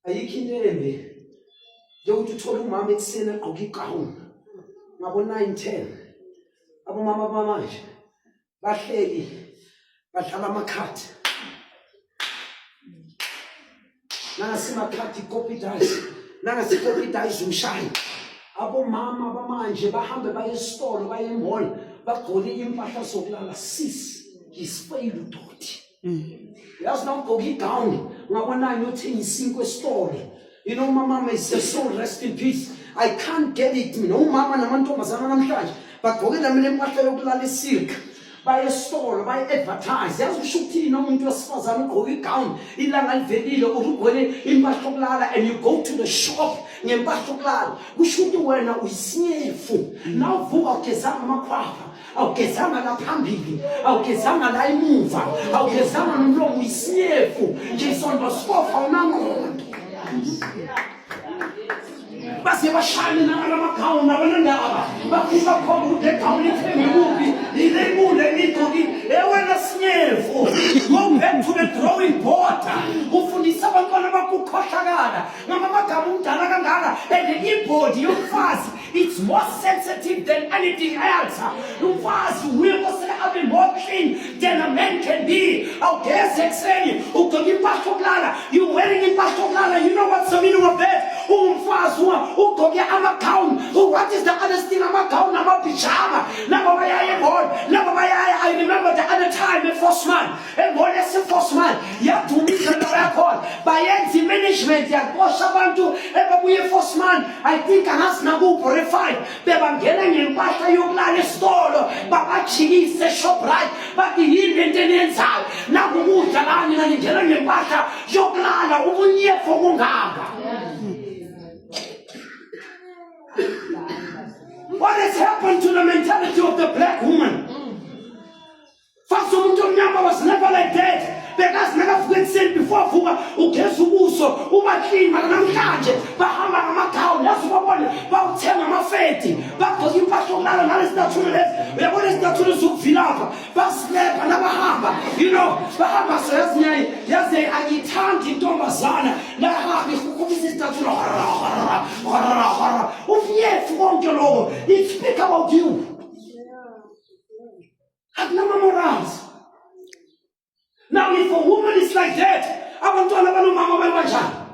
ayikho into embi njengokuthi uthole umama ekuseni egqoke igawuni ngabo 9-10 abomama bamanje bahleli badlala amakhadi nangasimakhadi ikopidazi nangasikopidazi umshayi abomama bamanje bahambe baye esitolo baye emall bagqoke impahla zokulala sis ngisifeyile udoti yazi nawugqoka igawuni ngabona uyothengisa inkwe esitolo mama is so rest in peace. I can't get it. Mama namantombazana namhlanje bagqoke namile impahla yokulala esilk baye esitolo baye advertise yazi usho ukuthini umuntu wesifazane ugqoka igawuni ilanga livelile ugqoke impahla yokulala and you go to the shop ngempahla yokulala kusho ukuthi wena uyisinyefu nawuvuka ugezanga amakhwapha awugezanga la phambili awugezanga la emuva awugezanga nomlomo uyisinyefu nje isonto sifofa unangqondo base bashayile nalamagawuni abanandaba bakhipha khona ukuthi egawuni ithengikubi ilemule nigqoki wena sinyefu go back to the drawing board ufundisa abantwana bakukhohlakala ngamagama umdala kangaka and ibhodi yomfazi it's more sensitive than anything else umfazi uyekosele abe more clean than a man can be awugeze ekuseni ugqoke impahla yokulala you wearing impahla yokulala you know what's the meaning of that umfazi ugqoke amagawuni what is the other thing amagawuni amapijama laba bayaye ebona laba bayaye I remember the other time eForceman ebona eForceman yadumisa laba yakhona bayenza management yakosha abantu ebabuye eForceman I think angazi nakupho refine bebangena ngempahla yokulala esitolo babajikise Shoprite bathi yini into eniyenzayo nakukudla la mina ngingena ngempahla yokulala ubunyefo kungaka. What has happened to the mentality of the black woman? First umuntu was never like that. Because never forget said before fuga ugeza ubuso uba clean mara namhlanje bahamba ngamagawuni yasubabona bawuthenga amafeti bagqoka impahla yokulala nalesitathule lesi uyabona isitathule sokuvilapha basilepa nabahamba bahamba yaze angithandi intombazana nahamba ikukubisa isitathule umyefu konke lokho it speak about you akunama morals. Now, if a woman is like that, abantwana banomama babanjani?